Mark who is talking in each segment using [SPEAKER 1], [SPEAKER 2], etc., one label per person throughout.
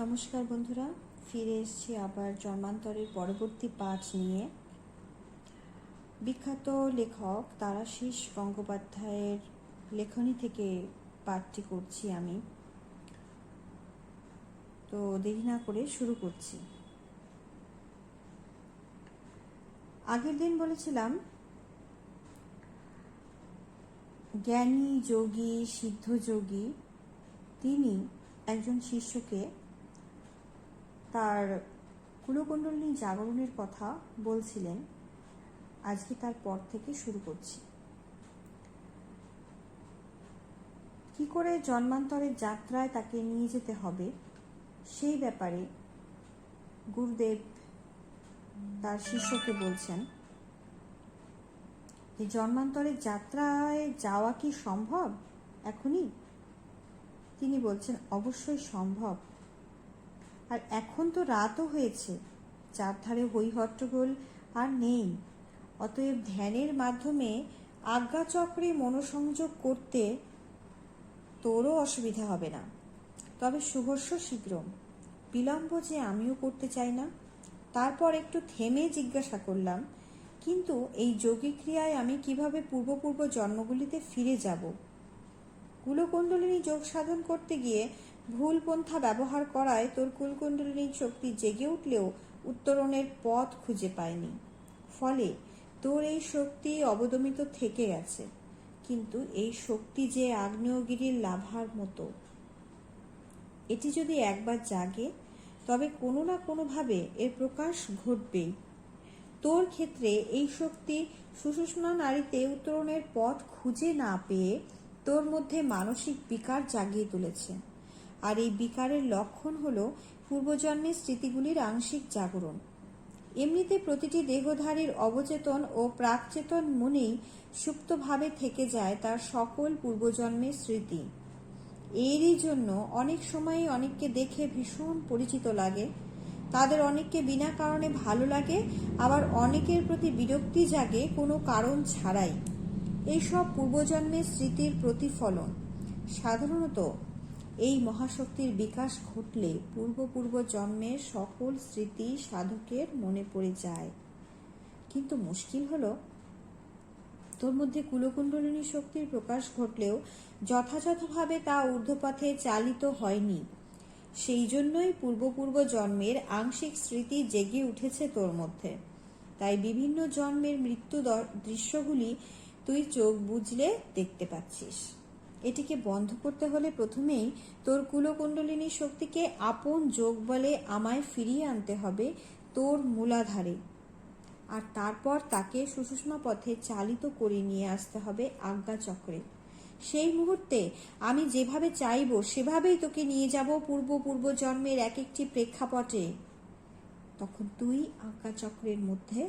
[SPEAKER 1] নমস্কার বন্ধুরা, ফিরে এসেছি আবার জন্মান্তরের পরবর্তী পাঠ নিয়ে। বিখ্যাত লেখক তারাশিস গঙ্গোপাধ্যায়ের লেখনী থেকে পাঠটি করছি আমি। তো দেরি না করে শুরু করছি। আগের দিন বলেছিলাম জ্ঞানী যোগী সিদ্ধযোগী তিনি একজন শিষ্যকে তার কুলকুণ্ডলিনী জাগরণের কথা বলছিলেন। আজকে তার পর থেকে শুরু করছি। কি করে জন্মান্তরের যাত্রায় তাকে নিয়ে যেতে হবে সেই ব্যাপারে গুরুদেব তার শিষ্যকে বলছেন যে জন্মান্তরের যাত্রায় যাওয়া কি সম্ভব এখনই? তিনি বলছেন অবশ্যই সম্ভব। আর এখন তো রাতও হয়েছে, চারধারে হই হট্টগোল আর নেই। অতএব ধ্যানের মাধ্যমে আজ্ঞাচক্রে মনোসংযোগ করতে তোরও অসুবিধা হবে না। তবে শুভস্য শীঘ্র, বিলম্ব যে আমিও করতে চাই না। তারপর একটু থেমে জিজ্ঞাসা করলাম, কিন্তু এই যোগী ক্রিয়ায় আমি কিভাবে পূর্ব জন্মগুলিতে ফিরে যাব? কুলকুণ্ডলিনী যোগ সাধন করতে গিয়ে ভুল পন্থা ব্যবহার করায় তোর কুলকুণ্ডলিনী শক্তি জেগে উঠলেও উত্তরণের পথ খুঁজে পায়নি। ফলে তোর এই শক্তি অবদমিত থেকে গেছে। কিন্তু এই শক্তি যে আগ্নেয়গিরির লাভার মতো, এটি যদি একবার জাগে তবে কোনো না কোনোভাবে এর প্রকাশ ঘটবেই। তোর ক্ষেত্রে এই শক্তি সুষুম্না নাড়িতে উত্তরণের পথ খুঁজে না পেয়ে তোর মধ্যে মানসিক বিকার জাগিয়ে তুলেছে। আর এই বিকারের লক্ষণ হলো পূর্বজন্মের স্মৃতিগুলির আংশিক জাগরণ। এমনিতে প্রতিটি দেহধারীর অবচেতন ও প্রাকচেতন মনেই সুপ্তভাবে থেকে যায় তার সকল পূর্বজন্মের স্মৃতি। এরই জন্য অনেক সময়ই অনেককে দেখে ভীষণ পরিচিত লাগে। তাদের অনেককে বিনা কারণে ভালো লাগে, আবার অনেকের প্রতি বিরক্তি জাগে কোনো কারণ ছাড়াই। এইসব পূর্বজন্মের স্মৃতির প্রতিফলন। সাধারণত এই মহাশক্তির বিকাশ ঘটলে পূর্ব জন্মের সকল স্মৃতি সাধকের মনে পড়ে যায়। কিন্তু মুশকিল হলো, তোর মধ্যে কুলকুণ্ডলিনী শক্তির প্রকাশ ঘটলেও যথাযথভাবে তা ঊর্ধ্বপথে চালিত হয়নি। সেই জন্যই পূর্ব জন্মের আংশিক স্মৃতি জেগে উঠেছে তোর মধ্যে। তাই বিভিন্ন জন্মের মৃত্যু দৃশ্যগুলি তুই চোখ বুজলে দেখতে পাচ্ছিস। এটিকে বন্ধ করতে হলে প্রথমেই তোর কুলকুণ্ডলিনী শক্তিকে আপন যোগ বলে আমায় ফিরিয়ে আনতে হবে তোর মূলাধারে। আর তারপর তাকে সুষুম্না পথে চালিত করে নিয়ে আসতে হবে আজ্ঞাচক্রে। সেই মুহূর্তে আমি যেভাবে চাইব সেভাবেই তোকে নিয়ে যাব পূর্ব জন্মের এক একটি প্রেক্ষাপটে। তখন তুই আজ্ঞাচক্রের মধ্যে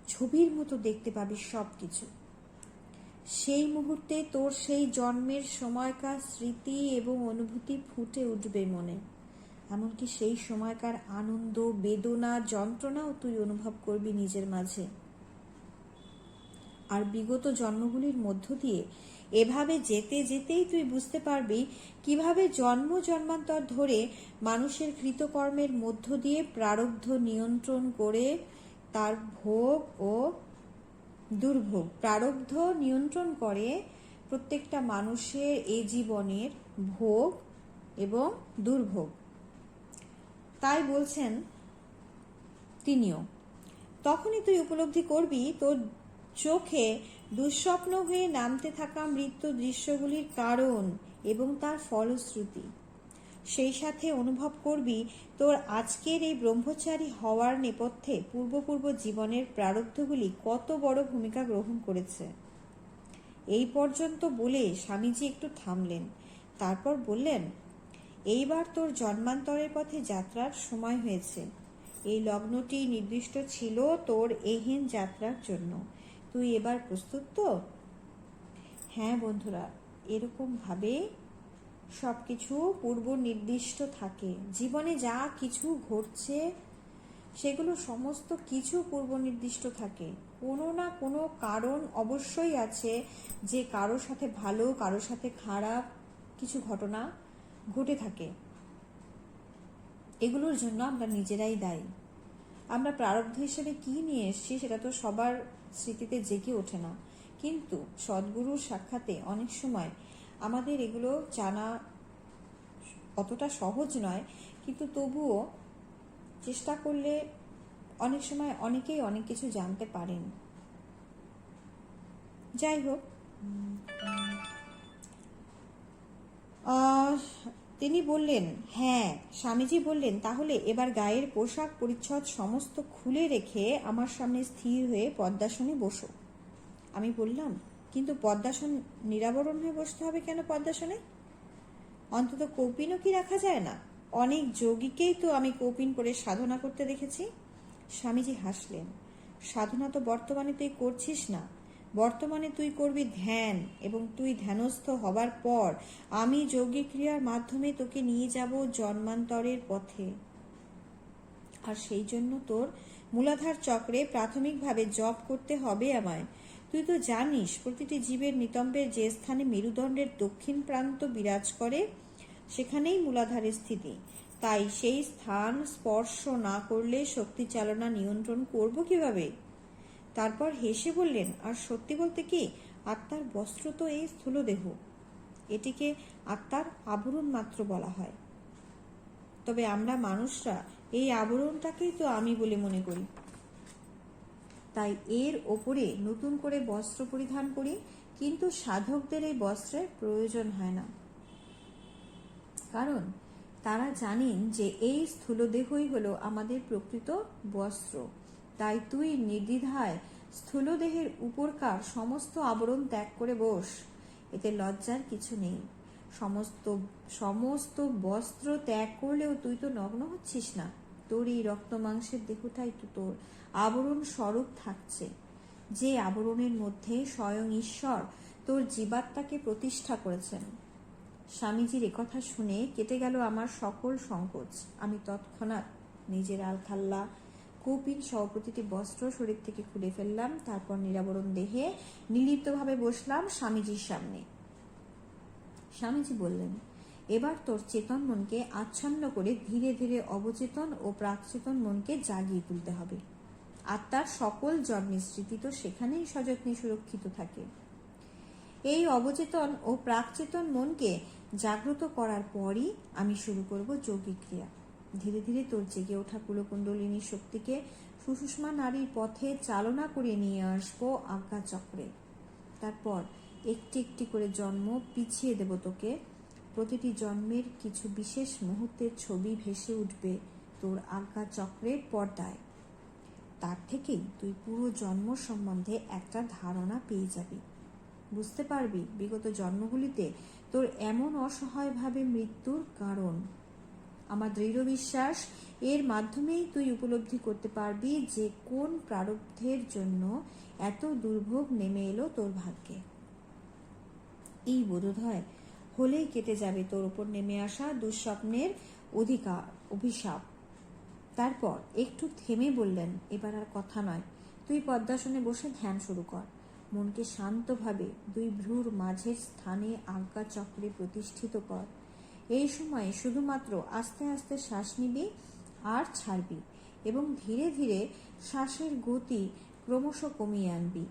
[SPEAKER 1] ছবির মতো দেখতে পাবি সব কিছু। সেই মুহূর্তে তোর সেই জন্মের সময়কার স্মৃতি এবং অনুভূতি ফুটে উঠবে মনে। এমনকি সেই সময়কার আনন্দ, বেদনা, যন্ত্রণাও তুই অনুভব করবি নিজের মাঝে। আর বিগত জন্মগুলির মধ্য দিয়ে এভাবে যেতেই তুই বুঝতে পারবি কিভাবে জন্মান্তর ধরে মানুষের কৃতকর্মের মধ্য দিয়ে প্রারব্ধ নিয়ন্ত্রণ করে তার ভোগ ও দুর্ভোগ। প্রারব্ধ নিয়ন্ত্রণ করে প্রত্যেকটা মানুষের এ জীবনের ভোগ এবং দুর্ভোগ। তাই বলছেন তিনিও, তখনই তুই উপলব্ধি করবি তোর চোখে দুঃস্বপ্ন হয়ে নামতে থাকা মৃত্যু দৃশ্যগুলির কারণ এবং তার ফলশ্রুতি। সেই সাথে অনুভব করবি তোর আজকের এই ব্রহ্মচারী হওয়ার নেপথ্যে পূর্ব জীবনের প্রারব্ধগুলি কত বড় ভূমিকা গ্রহণ করেছে। এই পর্যন্ত বলে স্বামীজি একটু থামলেন। তারপর বললেন, এইবার তোর জন্মান্তরের পথে যাত্রার সময় হয়েছে। এই লগ্নটি নির্দিষ্ট ছিল তোর এহেন যাত্রার জন্য। তুই এবার প্রস্তুত তো? হ্যাঁ বন্ধুরা, এরকম ভাবে সবকিছু পূর্ব নির্দিষ্ট থাকে। জীবনে যা কিছু ঘটছে সেগুলো সমস্ত কিছু পূর্ব নির্দিষ্ট থাকে। কোনো না কোনো কারণ অবশ্যই আছে যে কারোর সাথে ভালো, কারোর সাথে খারাপ কিছু ঘটনা ঘটে থাকে। এগুলোর জন্য আমরা নিজেরাই দায়ী। আমরা প্রারব্ধ হিসেবে কি নিয়ে এসেছি সেটা তো সবার স্মৃতিতে জেগে ওঠে না, কিন্তু সদ্গুরুর সাক্ষাতে অনেক সময় আমাদের এগুলো জানা অতটা সহজ নয়, কিন্তু তবুও চেষ্টা করলে অনেক সময় অনেকেই অনেক কিছু জানতে পারেন। যাই হোক, তিনি বললেন, হ্যাঁ, স্বামীজি বললেন, তাহলে এবার গায়ের পোশাক পরিচ্ছদ সমস্ত খুলে রেখে আমার সামনে স্থির হয়ে পদ্মাসনে বসো। আমি বললাম, কিন্তু পদ্মাসন নিরাবরণ হয়ে বসতে হবে কেন? পদ্মাসনে অন্তত কৌপিনও কি রাখা যায় না? অনেক যোগীকেই তো আমি কৌপিন পরে সাধনা করতে দেখেছি। স্বামীজি হাসলেন। সাধনা তো বর্তমানে তুই করছিস না, বর্তমানে তুই করবি ধ্যান, এবং তুই ধ্যানস্থ হবার পর আমি যোগী ক্রিয়ার মাধ্যমে তোকে নিয়ে যাব জন্মান্তরের পথে। আর সেই জন্য তোর মূলাধার চক্রে প্রাথমিকভাবে জপ করতে হবে আমায়। তুই তো জানিস প্রতিটি জীবের নিতম্বের যে স্থানে মেরুদণ্ডের দক্ষিণ প্রান্ত বিরাজ করে সেখানেই মূলাধারের স্থিতি। তাই সেই স্থান স্পর্শ না করলে শক্তি চালনা নিয়ন্ত্রণ করব কিভাবে? তারপর হেসে বললেন, আর সত্যি বলতে কি, আত্মার বস্ত্র তো এই স্থূল দেহ, এটিকে আত্মার আবরণ মাত্র বলা হয়। তবে আমরা মানুষরা এই আবরণটাকেই তো আমি বলে মনে করি, তাই এর ওপরে নতুন করে বস্ত্র পরিধান করি। কিন্তু সাধকদের এই বস্ত্রের প্রয়োজন হয় না, কারণ তারা জানেন যে এই স্থূলদেহই হলো আমাদের প্রকৃত বস্ত্র। তাই তুই নির্দ্বিধায় স্থূলদেহের উপরকার সমস্ত আবরণ ত্যাগ করে বস, এতে লজ্জার কিছু নেই। সমস্ত বস্ত্র ত্যাগ করলেও তুই তো নগ্ন হচ্ছিস না, তোর এই রক্ত মাংসের দেহটাই তো তোর আবরণ স্বরূপ থাকছে, যে আবরণের মধ্যে স্বয়ং ঈশ্বর তোর জীবাত্মাকে প্রতিষ্ঠা করেছেন। স্বামীজির একথা শুনে কেটে গেল আমার সকল সংকোচ। আমি তৎক্ষণাৎ নিজের আলখাল্লা, কৌপিন সহ প্রতিটি বস্ত্র শরীর থেকে খুলে ফেললাম। তারপর নিরাবরণ দেহে নির্লিপ্তভাবে বসলাম স্বামীজির সামনে। স্বামীজি বললেন, এবার তোর চেতন মনকে আচ্ছন্ন করে ধীরে ধীরে অবচেতন ও প্রাকচেতন মনকে জাগিয়ে তুলতে হবে। আত্মার সকল জন্মের স্মৃতি তো সেখানেই সযত্নে সুরক্ষিত থাকে। এই অবচেতন ও প্রাকচেতন মনকে জাগ্রত করার পরই আমি শুরু করব যৌগিক ক্রিয়া। ধীরে ধীরে তোর জেগে ওঠা কুলকুণ্ডলিনী শক্তিকে সুষুষ্মা নারীর পথে চালনা করে নিয়ে আসবো আজ্ঞা চক্রে। তারপর একটি একটি করে জন্ম পিছিয়ে দেব তোকে। প্রতিটি জন্মের কিছু বিশেষ মুহূর্তের ছবি ভেসে উঠবে তোর আজ্ঞা চক্রের পর্দায়। তার থেকেই তুই পুরো জন্ম সম্বন্ধে একটা ধারণা পেয়ে যাবি। বুঝতে পারবি বিগত জন্মগুলিতে তোর এমন অসহায়ভাবে মৃত্যুর কারণ। আমার দৃঢ় বিশ্বাস এর মাধ্যমেই তুই উপলব্ধি করতে পারবি যে কোন প্রারব্ধের জন্য এত দুর্ভোগ নেমে এলো তোর ভাগ্যে। এই বোধোদয় হলেই কেটে যাবে তোর উপর নেমে আসা দুঃস্বপ্নের অভিশাপ। তারপর একটু থেমে বললেন, এবার আর কথা নয়, তুই পদ্মাসনে বসে ধ্যান শুরু কর। মনকে শান্তভাবে দুই ভ্রুর মাঝের স্থানে আজ্ঞা চক্রে প্রতিষ্ঠিত কর। এই সময়ে শুধুমাত্র আস্তে আস্তে শ্বাস নিবি আর ছাড়বি, এবং ধীরে ধীরে শ্বাসের গতি ক্রমশ কমিয়ে আনবি।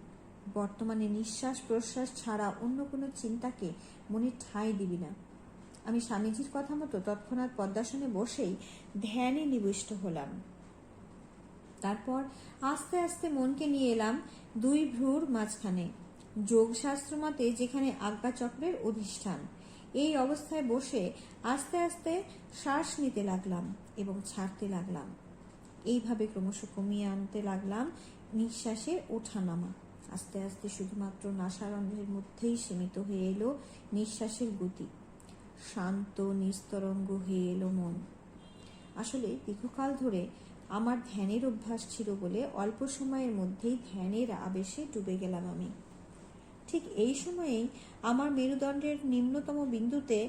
[SPEAKER 1] বর্তমানে নিঃশ্বাস প্রশ্বাস ছাড়া অন্য কোনো চিন্তাকে মনে ঠাঁই দিবি না। আমি স্বামীজির কথা মতো তৎক্ষণাৎ পদ্মাসনে বসেই ধ্যানে নিবিষ্ট হলাম। তারপর আস্তে আস্তে মনকে নিয়ে এলাম দুই ভ্রুর মাঝখানে, যোগশাস্ত্র মতে যেখানে আজ্ঞা চক্রের অধিষ্ঠান। এই অবস্থায় বসে আস্তে আস্তে শ্বাস নিতে লাগলাম এবং ছাড়তে লাগলাম। এইভাবে ক্রমশ কমিয়ে আনতে লাগলাম নিঃশ্বাসের ওঠানামা। আস্তে আস্তে শুধুমাত্র নাসারন্ধ্রের মধ্যেই সীমিত হয়ে এলো নিঃশ্বাসের গতি। শান্ত নিস্তরঙ্গ হয়ে এলো মন। আসলে দীর্ঘকাল ধরে আমার ধ্যানের অভ্যাস ছিল বলে অল্প সময়ের মধ্যেই ধ্যানের আবেশে ডুবে গেলাম আমি। ঠিক এই সময়েই আমার মেরুদণ্ডের নিম্নতম বিন্দুতে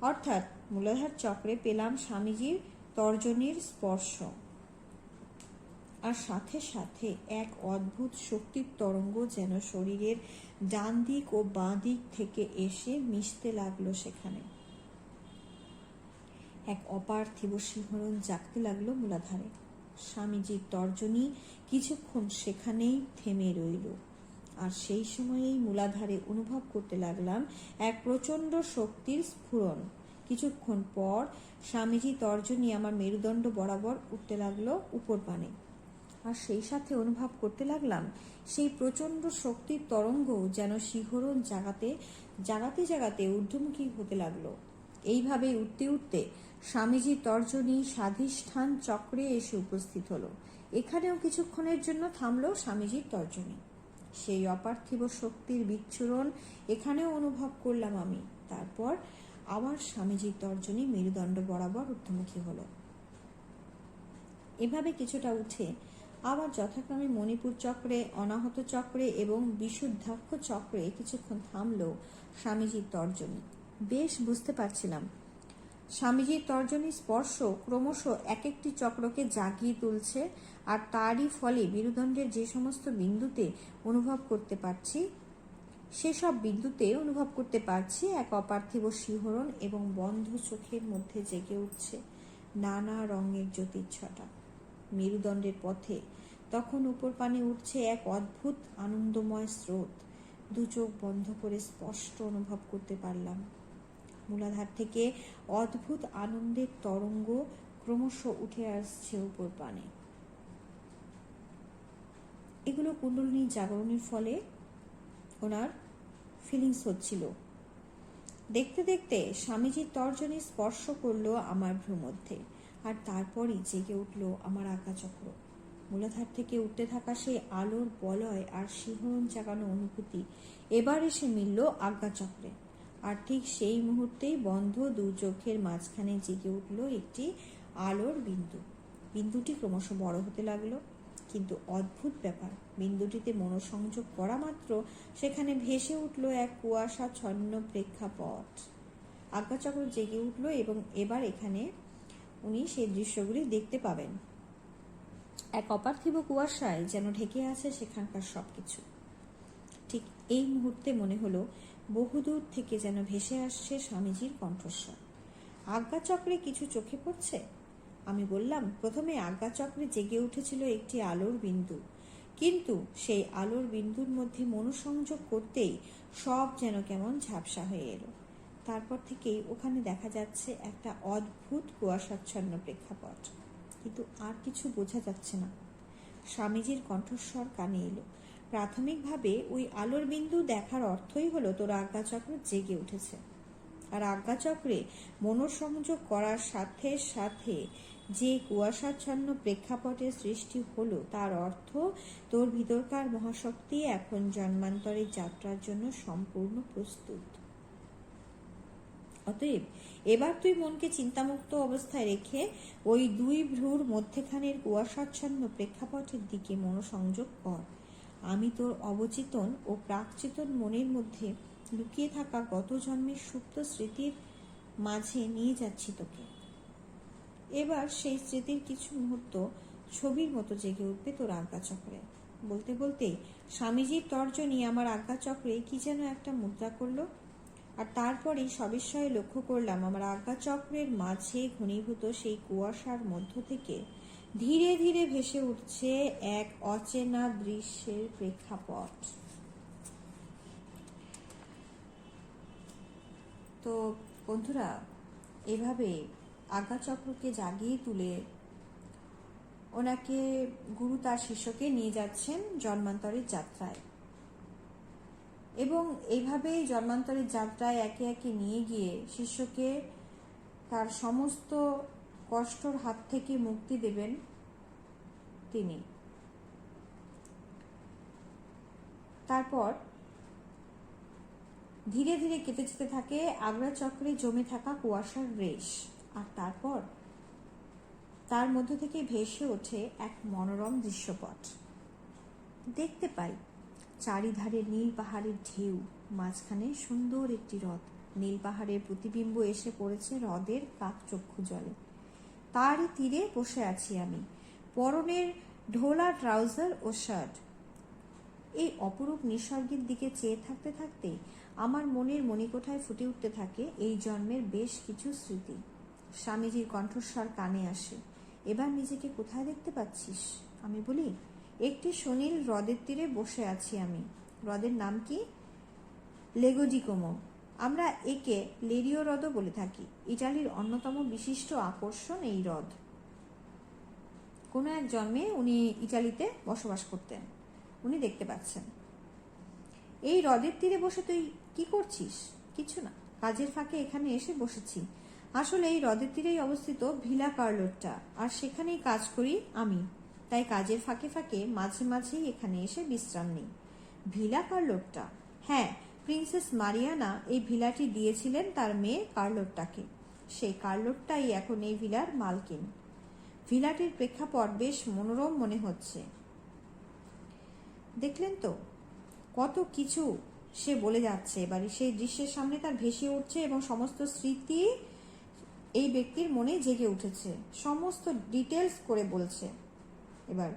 [SPEAKER 1] অর্থাৎ মূলাধার চক্রে পেলাম স্বামীজির তর্জনীর স্পর্শ, আর সাথে সাথে এক অদ্ভুত শক্তির তরঙ্গ যেন শরীরের ডান দিক ও বাঁ দিক থেকে এসে মিশতে লাগলো সেখানে। এক অপার্থিব শিহরণ জাগতে লাগলো মূলাধারে। স্বামীজির তর্জনী কিছুক্ষণ সেখানেই থেমে রইল, আর সেই সময়েই মূলাধারে অনুভব করতে লাগলাম এক প্রচণ্ড শক্তির স্ফুরণ। কিছুক্ষণ পর স্বামীজি তর্জনী আমার মেরুদণ্ড বরাবর উঠতে লাগলো উপর পানে, আর সেই সাথে অনুভব করতে লাগলাম সেই প্রচণ্ড শক্তির তরঙ্গ যেন শিহরণ জাগাতে জাগাতে জাগাতে ঊর্ধ্বমুখী হতে লাগলো। এইভাবে উঠতে উঠতে স্বামীজির তর্জনী স্বাধিষ্ঠান চক্রে এসে উপস্থিত হলো। এখানেও কিছুক্ষণের জন্য থামলো স্বামীজির তর্জনী। সেই অপার্থিব শক্তির বিচ্ছুরণ এখানেও অনুভব করলাম আমি। তারপর আবার স্বামীজির তর্জনী মেরুদণ্ড বরাবর ঊর্ধ্বমুখী হলো। এভাবে কিছুটা উঠে আবার যথাক্রমে মণিপুর চক্রে, অনাহত চক্রে এবং বিশুদ্ধাক্ষ চক্রে কিছুক্ষণ থামলো স্বামীজির তর্জনী। বেশ বুঝতে পারছিলাম স্বামীজির তর্জনী স্পর্শ ক্রমশ এক একটি চক্রকে জাগিয়ে তুলছে, আর তারই ফলে মেরুদণ্ডের যে সমস্ত বিন্দুতে অনুভব করতে পারছি সেসব বিন্দুতে অনুভব করতে পারছি এক অপার্থিব শিহরণ, এবং বন্ধ চোখের মধ্যে জেগে উঠছে নানা রঙের জ্যোতির্ছটা। মেরুদণ্ডের পথে তখন উপর পানে উঠছে এক অদ্ভুত আনন্দময় স্রোত। দু চোখ বন্ধ করে স্পষ্ট অনুভব করতে পারলাম মূলাধার থেকে অদ্ভুত আনন্দের তরঙ্গ ক্রমশ উঠে আসছে উপর পানে। এগুলো কুণ্ডলিনী জাগরণের ফলে ওনার ফিলিংস হচ্ছিল। দেখতে দেখতে স্বামীজির তর্জনী স্পর্শ করলো আমার ভ্রু মধ্যে, আর তারপরই জেগে উঠল আমার আজ্ঞাচক্র। মূলাধার থেকে উঠতে থাকা সেই আলোর বলয় আর শিহরণ জাগানো অনুভূতি এবার এসে মিলল আজ্ঞাচক্রে, আর ঠিক সেই মুহূর্তেই বন্ধ দু চোখের মাঝখানে জেগে উঠল একটি আলোর বিন্দু। বিন্দুটি ক্রমশ বড় হতে লাগলো, কিন্তু অদ্ভুত ব্যাপার, বিন্দুটিতে মনোসংযোগ করা মাত্র সেখানে ভেসে উঠল এক কুয়াশাচ্ছন্ন প্রেক্ষাপট। আজ্ঞাচক্র জেগে উঠল, এবং এবার এখানে উনি সেই দৃশ্যগুলি দেখতে পাবেন। এক অপার্থিব কুয়াশায় যেন ঢেকে আছে সেখানকার সবকিছু। ঠিক এই মুহূর্তে মনে হলো বহুদূর থেকে যেন ভেসে আসছে স্বামীজির কণ্ঠস্বর। আজ্ঞাচক্রে কিছু চোখে পড়ছে? আমি বললাম, প্রথমে আজ্ঞাচক্রে জেগে উঠেছিল একটি আলোর বিন্দু, কিন্তু সেই আলোর বিন্দুর মধ্যে মনোসংযোগ করতেই সব যেন কেমন ঝাপসা হয়ে এলো। তারপর থেকেই ওখানে দেখা যাচ্ছে একটা অদ্ভুত কুয়াশাচ্ছন্ন প্রেক্ষাপট, কিন্তু আর কিছু বোঝা যাচ্ছে না। স্বামীজির কণ্ঠস্বর কানে এলো, প্রাথমিকভাবে ওই আলোর বিন্দু দেখার অর্থই হলো তোর আজ্ঞাচক্র জেগে উঠেছে, আর আজ্ঞাচক্রে মনোসংযোগ করার সাথে সাথে যে কুয়াশাচ্ছন্ন প্রেক্ষাপটের সৃষ্টি হলো তার অর্থ তোর ভিতরকার মহাশক্তি এখন জন্মান্তরের যাত্রার জন্য সম্পূর্ণ প্রস্তুত। অতএব এবার তুই মনকে চিন্তামুক্ত অবস্থায় রেখে ওই দুই ভ্রুর মধ্যেখানের কুয়াশাচ্ছন্ন প্রেক্ষাপটের দিকে মনোসংযোগ কর। আমি তোর অবচেতন ও প্রাকচেতন মনের মধ্যে লুকিয়ে থাকা গত জন্মের সুপ্ত স্মৃতির মাঝে নিয়ে যাচ্ছি তোকে। এবার সেই স্মৃতির কিছু মুহূর্ত ছবির মতো জেগে উঠবে তোর আজ্ঞাচক্রে। বলতে বলতে স্বামীজির তর্জনী আমার আজ্ঞাচক্রে কি যেন একটা মুদ্রা করলো, আর তারপরেই সবিস্ময়ে লক্ষ্য করলাম আমার আজ্ঞাচক্রের মাঝে ঘনীভূত সেই কুয়াশার মধ্য থেকে ধীরে ধীরে ভেসে উঠছে এক অচেনা দৃশ্যের প্রেক্ষাপট। তো বন্ধুরা, এভাবে আজ্ঞাচক্রকে জাগিয়ে তুলে ওনাকে গুরু তার শিষ্যকে নিয়ে যাচ্ছেন জন্মান্তরের যাত্রায়, এবং এইভাবেই জন্মান্তরের যাত্রায় একে একে নিয়ে গিয়ে শিষ্যকে তার সমস্ত কষ্টর হাত থেকে মুক্তি দেবেন তিনি। তারপর ধীরে ধীরে কেটে যেতে থাকে আজ্ঞাচক্রে জমে থাকা কুয়াশার রেশ, আর তারপর তার মধ্য থেকে ভেসে ওঠে এক মনোরম দৃশ্যপট। দেখতে পাই চারিধারে নীল পাহাড়ের ঢেউ, মাঝখানে সুন্দর একটি হ্রদ। নীল পাহাড়ের প্রতিবিম্ব এসে পড়েছে হ্রদের কাকচক্ষু জলে। তারই তীরে বসে আছি আমি, পরনের ঢোলা ট্রাউজার ও শার্ট। এই অপরূপ নিসর্গের দিকে চেয়ে থাকতে থাকতে আমার মনের মণিকোঠায় ফুটে উঠতে থাকে এই জন্মের বেশ কিছু স্মৃতি। স্বামীজির কণ্ঠস্বর কানে আসে। এবার নিজেকে কোথায় দেখতে পাচ্ছিস? আমি বলি, একটি সুনীল হ্রদের তীরে বসে আছি আমি। হ্রদের নাম কি? Lego D Como. আমরা একে লেরিও হ্রদও বলে থাকি। ইটালির অন্যতম বিশিষ্ট আকর্ষণ এই হ্রদ। কোনো এক জন্মে উনি ইটালিতে বসবাস করতেন। উনি দেখতে পাচ্ছেন। এই হ্রদের তীরে বসে তুই কি করছিস? কিছু না, কাজের ফাঁকে এখানে এসে বসেছি। আসলে এই হ্রদের তীরেই অবস্থিত ভিলা কার্লোটা, আর সেখানেই কাজ করি আমি। তাই কাজের ফাঁকে ফাঁকে মাঝে মাঝেই এখানে এসে বিশ্রাম নিই। ভিলা কার্লোটা? হ্যাঁ, প্রিন্সেস মারিয়ানা এই ভিলাটি দিয়েছিলেন তার মেয়ে কার্লোটাকে। সেই কার্লোটাই এখন এই ভিলার মালকিন। ভিলাটির প্রেক্ষাপট বেশ মনোরম মনে হচ্ছে। দেখলেন তো কত কিছু সে বলে যাচ্ছে। এবারে সেই দৃশ্যের সামনে তার ভেসে উঠছে এবং সমস্ত স্মৃতি এই ব্যক্তির মনে জেগে উঠেছে। সমস্ত ডিটেলস করে বলছে। এবার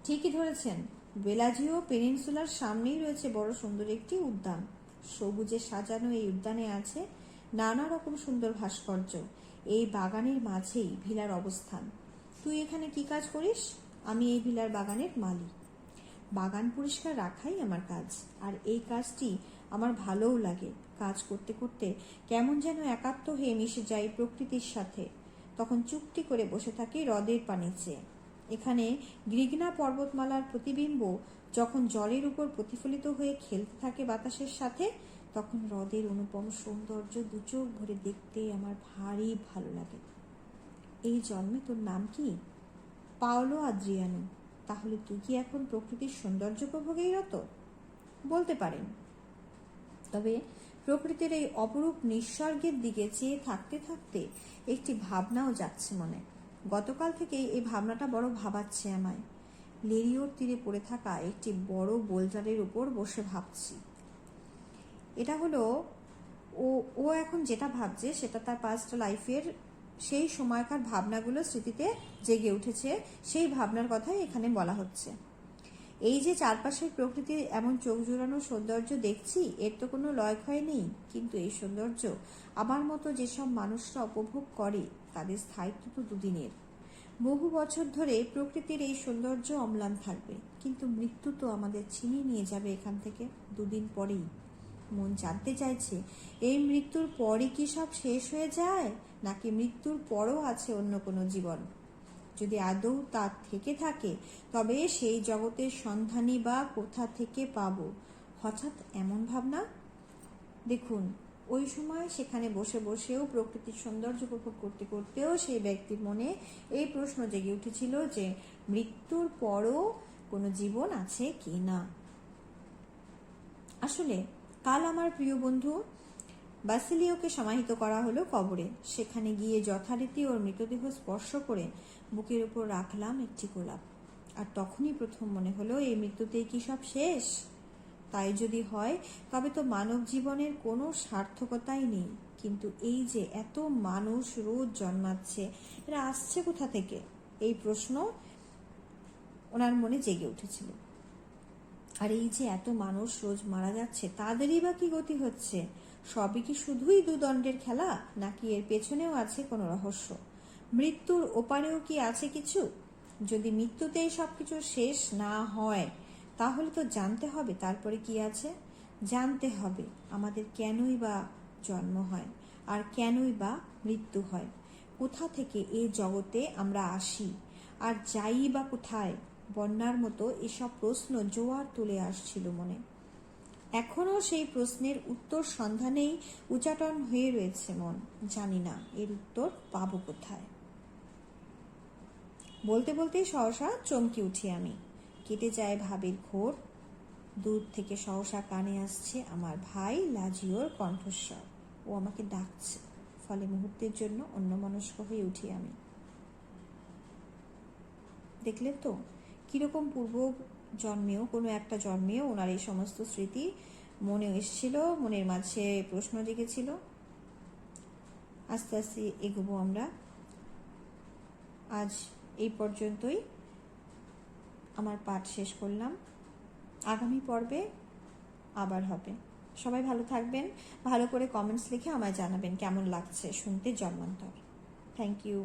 [SPEAKER 1] ঠিকই ধরেছেন, বেলাজিও পেনিনসুলার সামনেই রয়েছে বড় সুন্দর একটি উদ্যান। সবুজে সাজানো এই উদ্যানে আছে নানা রকম সুন্দর ভাস্কর্য। এই বাগানের মাঝেই ভিলার অবস্থান। তুই এখানে কি কাজ করিস? আমি এই ভিলার বাগানের মালি। বাগান পরিষ্কার রাখাই আমার কাজ, আর এই কাজটি আমার ভালোও লাগে। কাজ করতে করতে কেমন যেন একাত্ম হয়ে মিশে যাই প্রকৃতির সাথে। তখন চুপটি করে বসে থাকি হ্রদের পানি চেয়ে। এখানে গ্রিগনা পর্বতমালার প্রতিবিম্ব যখন জলের উপর প্রতিফলিত হয়ে খেলতে থাকে বাতাসের সাথে, তখন হ্রদের অনুপম সৌন্দর্য দুচোখ ভরে দেখতে আমার ভারী ভালো লাগে। এই জন্মে তোর নাম কি? Paolo Adriano. তাহলে তুই কি এখন প্রকৃতির সৌন্দর্য উপভোগেই রত? বলতে পারেন। তবে প্রকৃতির এই অপরূপ নিঃসর্গের দিকে চেয়ে থাকতে থাকতে একটি ভাবনাও যাচ্ছে মনে। গতকাল থেকেই এই ভাবনাটা বড় ভাবাচ্ছে আমায়। লেরিওর তীরে পড়ে থাকা একটি বড় বোল্ডারের উপর বসে ভাবছি। এটা হলো ও এখন যেটা ভাবছে সেটা তার পাস্ট লাইফের সেই সময়কার ভাবনাগুলো স্মৃতিতে জেগে উঠেছে। সেই ভাবনার কথাই এখানে বলা হচ্ছে। এই যে চারপাশের প্রকৃতির এমন চোখ জোড়ানো সৌন্দর্য দেখছি, এর তো কোনো লয়ক্ষয় নেই। কিন্তু এই সৌন্দর্য আমার মতো যেসব মানুষরা উপভোগ করে তাদের স্থায়িত্ব তো দুদিনের। বহু বছর ধরে প্রকৃতির এই সৌন্দর্য অম্লান থাকবে, কিন্তু মৃত্যু তো আমাদের ছিনিয়ে নিয়ে যাবে এখান থেকে দুদিন পরেই। মন জানতে চাইছে, এই মৃত্যুর পরে কি সব শেষ হয়ে যায়, নাকি মৃত্যুর পরও আছে অন্য কোনো জীবন? যদি আদৌ তা থেকে থাকে, তবে সেই জগতের সন্ধানই বা কোথা থেকে পাব? হঠাৎ এমন ভাবনা। দেখুন, ওই সময় সেখানে বসে বসেও প্রকৃতির সৌন্দর্য উপভোগ করতে করতেও সেই ব্যক্তির মনে এই প্রশ্ন জেগে উঠেছিল যে মৃত্যুর পরও কোনো জীবন আছে কি না। আসলে কাল আমার প্রিয় বন্ধু বাসিলিওকে সমাহিত করা হলো কবরে। সেখানে গিয়ে যথারীতি ওর মৃতদেহ স্পর্শ করে বুকের উপর রাখলাম একটি গোলাপ। আর তখনই প্রথম মনে হলো, এই মৃত্যুতেই কি সব শেষ? তাই যদি হয়, তবে তো মানব জীবনের কোনো সার্থকতাই নেই। কিন্তু এই যে এত মানুষ রোজ জন্মাচ্ছে, এরা আসছে কোথা থেকে? এই প্রশ্ন ওনার মনে জেগে উঠেছিল। আর এই যে এত মানুষ রোজ মারা যাচ্ছে, তাদেরই বা কি গতি হচ্ছে? সবই কি শুধুই দুদণ্ডের খেলা, নাকি এর পেছনেও আছে কোনো রহস্য? মৃত্যুর ওপারেও কি আছে কিছু? যদি মৃত্যুতেই সবকিছু শেষ না হয়, তাহলে তো জানতে হবে তারপরে কি আছে। জানতে হবে আমাদের কেনই বা জন্ম হয়, আর কেনই বা মৃত্যু হয়। কোথা থেকে এই জগতে আমরা আসি, আর যাই বা কোথায়? বন্যার মতো এসব প্রশ্ন জোয়ার তুলে আসছিল মনে। এখনও সেই প্রশ্নের উত্তর সন্ধানেই উচাটন হয়ে রয়েছে মন। জানি না এর উত্তর পাবো কোথায়। বলতে বলতেই সহসা চমকে উঠি আমি। কেটে যায় ভাবের ঘোর। দূর থেকে সহসা কানে আসছে আমার ভাই লাজিওর কণ্ঠস্বর। ও আমাকে ডাকছে। ফলে মুহূর্তের জন্য অন্যমনস্ক হয়ে উঠি আমি। দেখলেন তো কিরকম পূর্ব জন্মেও, কোনো একটা জন্মেও ওনার এই সমস্ত স্মৃতি মনে এসেছিল, মনের মাঝে প্রশ্ন জেগেছিল। আস্তে আস্তে এগোবো আমরা। আজ এই পর্যন্তই আমার পাঠ শেষ করলাম। আগামী পর্বে আবার হবে। সবাই ভালো থাকবেন, ভালো করে কমেন্টস লিখে আমায় জানাবেন কেমন লাগছে শুনতে জন্মান্তর। Thank you.